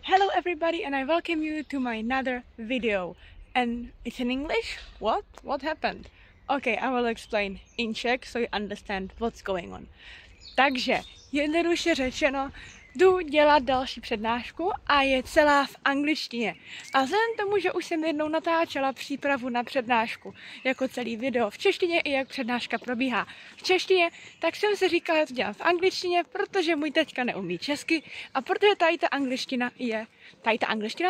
Hello everybody, and I welcome you to my another video. And it's in English? What happened? Okay, I will explain in Czech so you understand what's going on. Takže, jednoduše řečeno, jdu dělat další přednášku a je celá v angličtině. A vzhledem tomu, že už jsem jednou natáčela přípravu na přednášku, jako celý video v češtině i jak přednáška probíhá v češtině, tak jsem si říkala, že to dělám v angličtině, protože můj teďka neumí česky a protože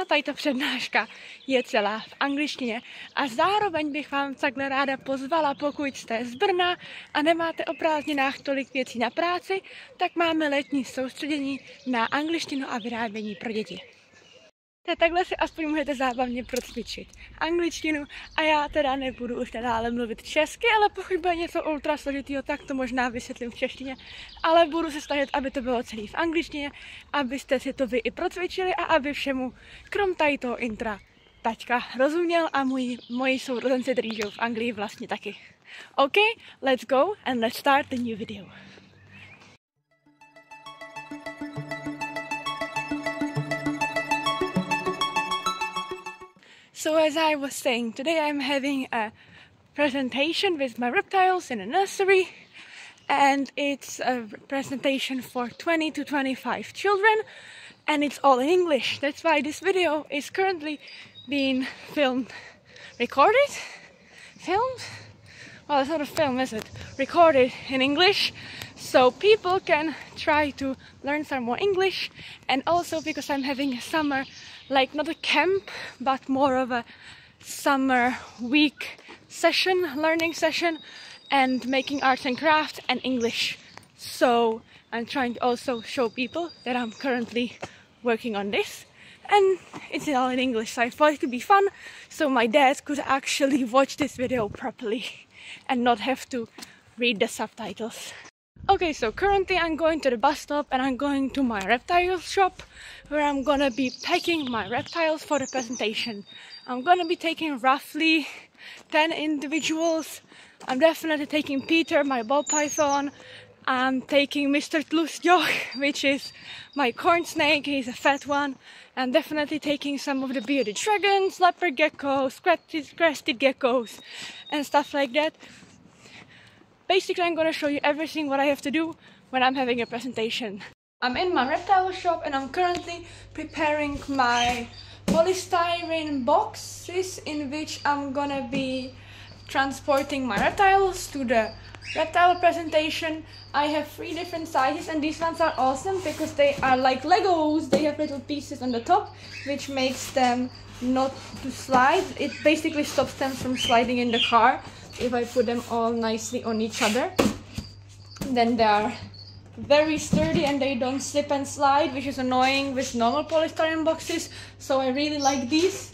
tady ta přednáška je celá v angličtině. A zároveň bych vám takhle ráda pozvala, pokud jste z Brna a nemáte o prázdninách tolik věcí na práci, tak máme letní soustředění na angličtinu a vyrábění pro děti. Takhle si aspoň můžete zábavně procvičit angličtinu a já teda nebudu už nadále mluvit česky, ale pokud bude něco ultra složitýho, tak to možná vysvětlím v češtině, ale budu se snažit, aby to bylo celý v angličtině, abyste si to vy i procvičili a aby všemu, krom tady toho intra, taťka rozuměl a moji sourozenci, kteří žijou v Anglii, vlastně taky. OK, let's go and let's start the new video. So as I was saying, today I'm having a presentation with my reptiles in a nursery, and it's a presentation for 20 to 25 children, and it's all in English. That's why this video is currently being recorded? Well, it's not a film, is it? Recorded in English, so people can try to learn some more English, and also because I'm having a summer, like not a camp, but more of a summer week session, learning session, and making arts and crafts and English. So I'm trying to also show people that I'm currently working on this, and it's all in English, so I thought it could be fun, so my dad could actually watch this video properly and not have to read the subtitles. Okay, so currently I'm going to the bus stop and I'm going to my reptile shop where I'm gonna be packing my reptiles for the presentation. I'm gonna be taking roughly 10 individuals. I'm definitely taking Peter, my ball python. I'm taking Mr. Tlusťok, which is my corn snake, he's a fat one. I'm definitely taking some of the bearded dragons, leopard geckos, crested geckos and stuff like that. Basically, I'm gonna show you everything what I have to do when I'm having a presentation. I'm in my reptile shop and I'm currently preparing my polystyrene boxes in which I'm gonna be transporting my reptiles to the reptile presentation. I have 3 different sizes and these ones are awesome because they are like Legos. They have little pieces on the top which makes them not to slide. It basically stops them from sliding in the car. If I put them all nicely on each other, then they are very sturdy and they don't slip and slide, which is annoying with normal polystyrene boxes. So I really like these,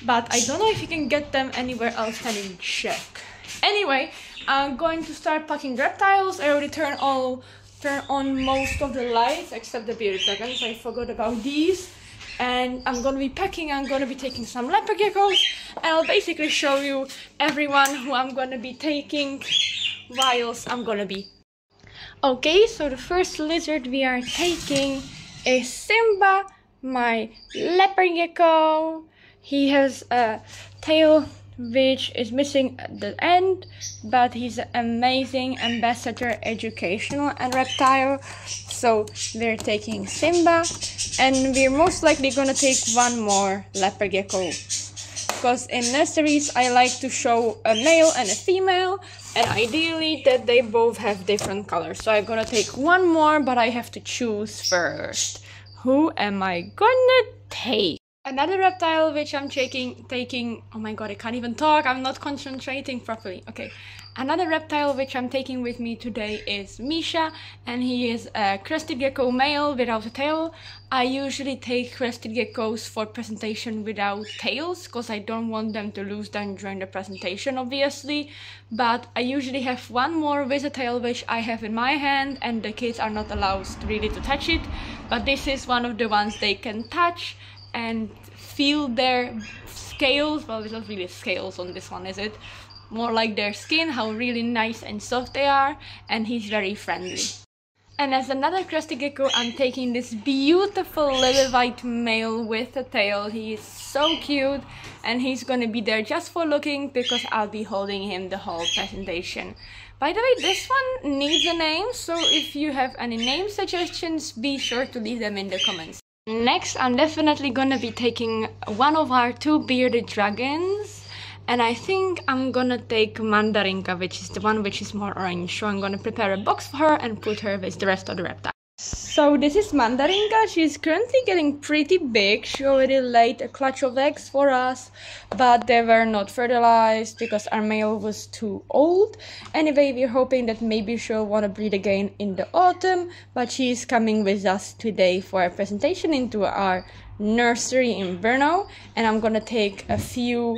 but I don't know if you can get them anywhere else than in Czech. Anyway, I'm going to start packing reptiles. I already turn on most of the lights except the bearded dragons. I forgot about these. And I'm gonna be packing, I'm gonna be taking some leopard geckos, and I'll basically show you everyone who I'm gonna be taking whilst I'm gonna be. Okay, so the first lizard we are taking is Simba, my leopard gecko. He has a tail which is missing at the end, but he's an amazing ambassador, educational and reptile. So we're taking Simba, and we're most likely gonna take one more leopard gecko, because in nurseries I like to show a male and a female, and ideally that they both have different colors. So I'm gonna take one more, but I have to choose first. Who am I gonna take? Another reptile which I'm taking, oh my god, I can't even talk, I'm not concentrating properly. Okay, another reptile which I'm taking with me today is Misha, and he is a crested gecko male without a tail. I usually take crested geckos for presentation without tails, because I don't want them to lose them during the presentation, obviously. But I usually have one more with a tail which I have in my hand, and the kids are not allowed really to touch it. But this is one of the ones they can touch and feel their scales. Well, it's not really scales on this one, is it? More like their skin, how really nice and soft they are, and he's very friendly. And as another crusty gecko, I'm taking this beautiful little white male with a tail. He is so cute and he's gonna be there just for looking because I'll be holding him the whole presentation. By the way, this one needs a name, so if you have any name suggestions, be sure to leave them in the comments. Next, I'm definitely gonna be taking one of our 2 bearded dragons. And I think I'm gonna take Mandarinka, which is the one which is more orange. So I'm gonna prepare a box for her and put her with the rest of the reptiles. So this is Mandarinka. She's currently getting pretty big. She already laid a clutch of eggs for us, but they were not fertilized because our male was too old. Anyway, we're hoping that maybe she'll want to breed again in the autumn, but she's coming with us today for a presentation into our nursery in Brno. And I'm gonna take a few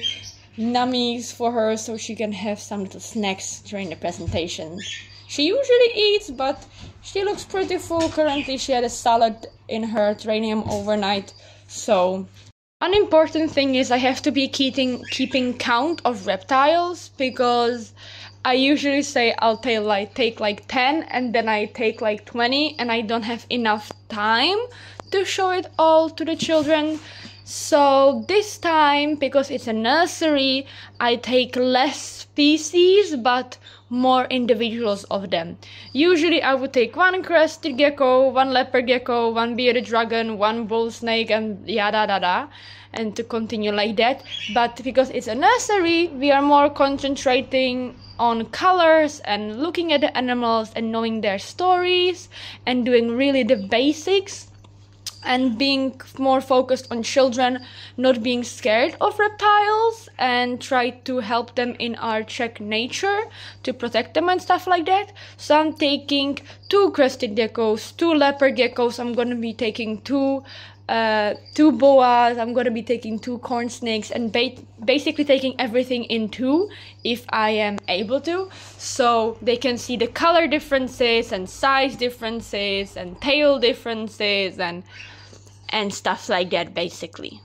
nummies for her so she can have some little snacks during the presentation. She usually eats, but she looks pretty full. Currently she had a salad in her terrarium overnight. So an important thing is I have to be keeping count of reptiles, because I usually say I'll take like 10 and then I take like 20 and I don't have enough time to show it all to the children. So this time, because it's a nursery, I take less species but more individuals of them. Usually I would take 1 crested gecko, 1 leopard gecko, 1 bearded dragon, 1 bull snake, and yada da da, and to continue like that. But because it's a nursery, we are more concentrating on colors and looking at the animals and knowing their stories and doing really the basics, and being more focused on children not being scared of reptiles and try to help them in our Czech nature to protect them and stuff like that. So I'm taking 2 crested geckos, 2 leopard geckos. I'm gonna be taking 2 boas. I'm gonna be taking 2 corn snakes, and basically taking everything in 2 if I am able to, so they can see the color differences and size differences and tail differences and stuff like that, basically.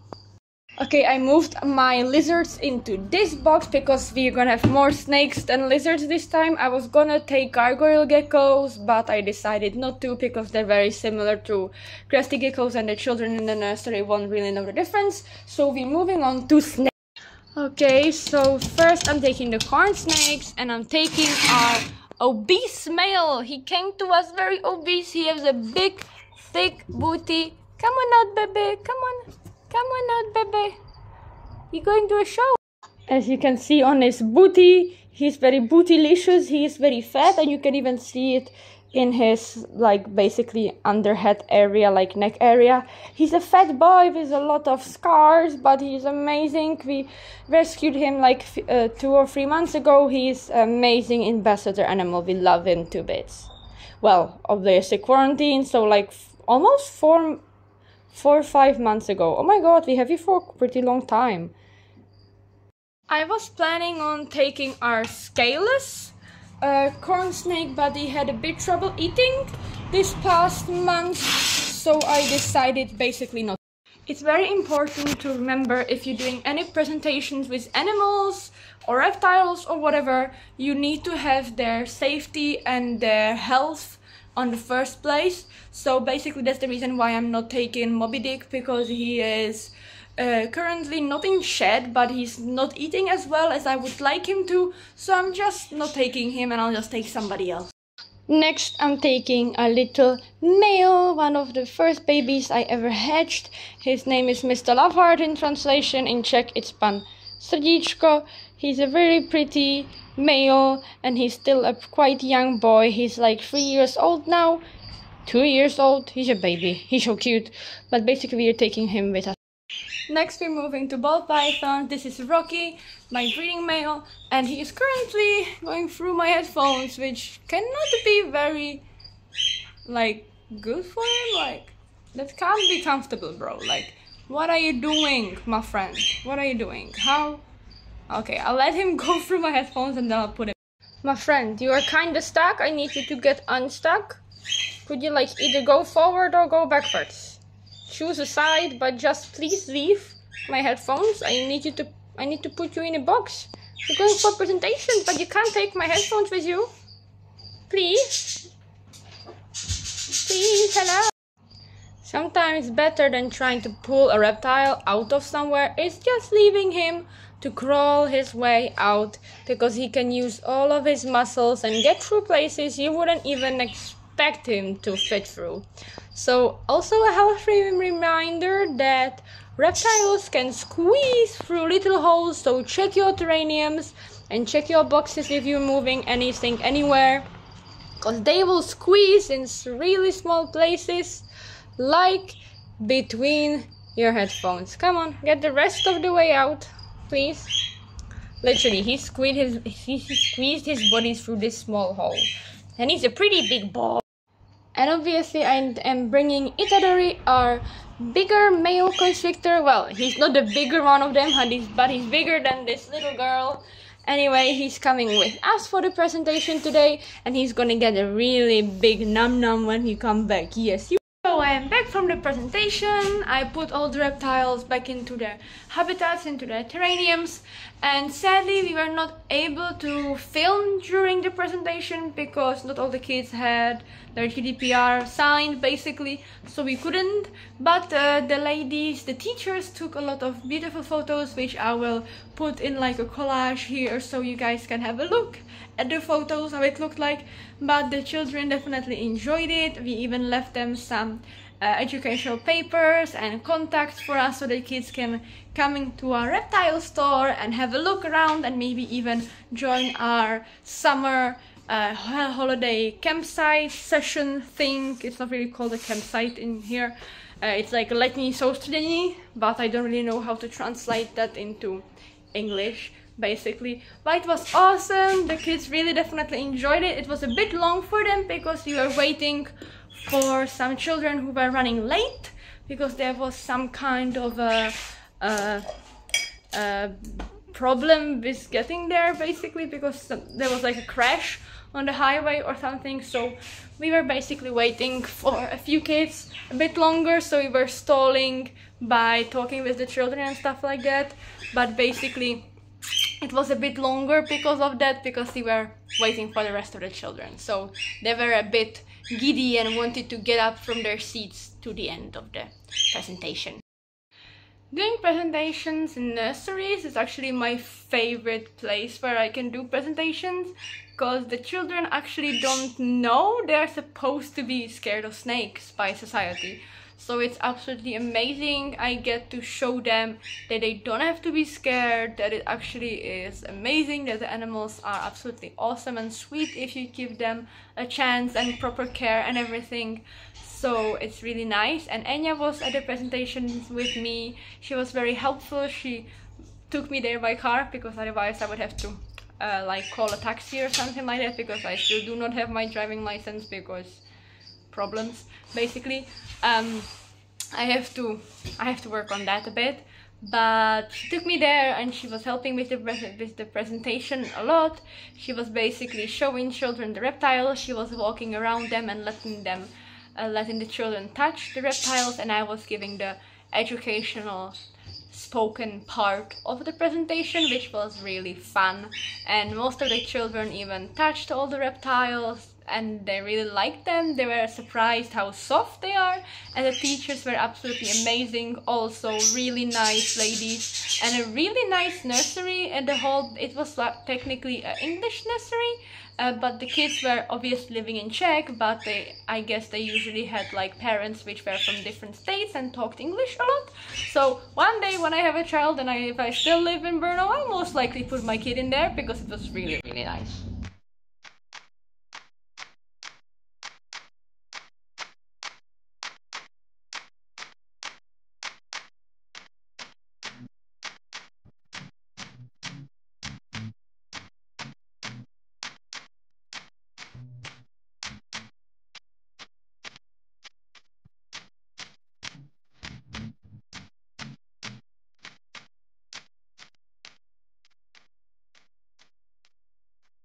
Okay, I moved my lizards into this box because we're gonna have more snakes than lizards this time. I was gonna take gargoyle geckos, but I decided not to because they're very similar to crested geckos and the children in the nursery won't really know the difference. So we're moving on to snakes. Okay, so first I'm taking the corn snakes, and I'm taking our obese male. He came to us very obese. He has a big, thick booty. Come on out, baby. Come on out, baby. You're going to a show. As you can see on his booty, he's very bootylicious. He is very fat, and you can even see it in his, like, basically underhead area, like neck area. He's a fat boy with a lot of scars, but he's amazing. We rescued him like 2 or 3 months ago. He's amazing ambassador animal. We love him to bits. Well, obviously quarantine, so like almost 4 or 5 months ago. Oh my god, we have you for a pretty long time. I was planning on taking our scaleless corn snake, but he had a bit trouble eating this past month, so I decided basically not. It's very important to remember, if you're doing any presentations with animals or reptiles or whatever, you need to have their safety and their health on the first place. So basically that's the reason why I'm not taking Moby Dick, because he is currently not in shed, but he's not eating as well as I would like him to, so I'm just not taking him, and I'll just take somebody else. Next, I'm taking a little male, one of the first babies I ever hatched. His name is Mr. Loveheart. In translation, in Czech it's Pan Srdíčko. He's a very pretty male, and he's still a quite young boy. He's like 3 years old now, 2 years old. He's a baby, he's so cute, but basically we're taking him with us. Next, we're moving to ball pythons. This is Rocky, my breeding male, and he is currently going through my headphones, which cannot be very, like, good for him. Like, that can't be comfortable, bro. Like, what are you doing, my friend? What are you doing? How? Okay, I'll let him go through my headphones and then I'll put him. My friend, you are kinda stuck. I need you to get unstuck. Could you, like, either go forward or go backwards? Choose a side, but just please leave my headphones. I need to put you in a box. You're going for presentations, but you can't take my headphones with you. Please. Please, hello. Sometimes better than trying to pull a reptile out of somewhere is just leaving him to crawl his way out, because he can use all of his muscles and get through places you wouldn't even expect him to fit through. So also a healthy reminder that reptiles can squeeze through little holes, so check your terrariums and check your boxes if you're moving anything anywhere, because they will squeeze in really small places, like between your headphones. Come on, get the rest of the way out, please. Literally, he squeezed his body through this small hole, and he's a pretty big ball. And obviously I am bringing Itadori, our bigger male constrictor. Well, he's not the bigger one of them, but he's bigger than this little girl. Anyway, he's coming with us for the presentation today, and he's gonna get a really big num-num when he comes back. Yes, you. So I am back from the presentation. I put all the reptiles back into their habitats, into their terrariums, and sadly we were not able to film during the presentation because not all the kids had their GDPR signed basically, so we couldn't. But the teachers took a lot of beautiful photos, which I will put in like a collage here so you guys can have a look at the photos, how it looked like. But the children definitely enjoyed it. We even left them some educational papers and contacts for us so the kids can come into our reptile store and have a look around, and maybe even join our summer holiday campsite session thing. It's not really called a campsite in here. It's like letní, soustředění, but I don't really know how to translate that into English basically. But it was awesome. The kids really definitely enjoyed it. It was a bit long for them because we were waiting for some children who were running late because there was some kind of a problem with getting there basically, because there was like a crash on the highway or something. So we were basically waiting for a few kids a bit longer, so we were stalling by talking with the children and stuff like that. But basically it was a bit longer because of that, because we were waiting for the rest of the children, so they were a bit giddy and wanted to get up from their seats to the end of the presentation. Doing presentations in nurseries is actually my favorite place where I can do presentations, because the children actually don't know they're supposed to be scared of snakes by society. So it's absolutely amazing. I get to show them that they don't have to be scared, that it actually is amazing, that the animals are absolutely awesome and sweet if you give them a chance and proper care and everything. So it's really nice. And Enya was at the presentation with me. She was very helpful. She took me there by car because otherwise I would have to like call a taxi or something like that, because I still do not have my driving license because problems basically. I have to work on that a bit, but she took me there and she was helping with the presentation a lot. She was basically showing children the reptiles. She was walking around them and letting the children touch the reptiles, and I was giving the educational spoken part of the presentation, which was really fun. And most of the children even touched all the reptiles and they really liked them. They were surprised how soft they are, and the teachers were absolutely amazing, also really nice ladies, and a really nice nursery. And it was technically an English nursery, but the kids were obviously living in Czech, but I guess they usually had like parents which were from different states and talked English a lot. So one day when I have a child and if I still live in Brno, I'll most likely put my kid in there because it was really, really nice.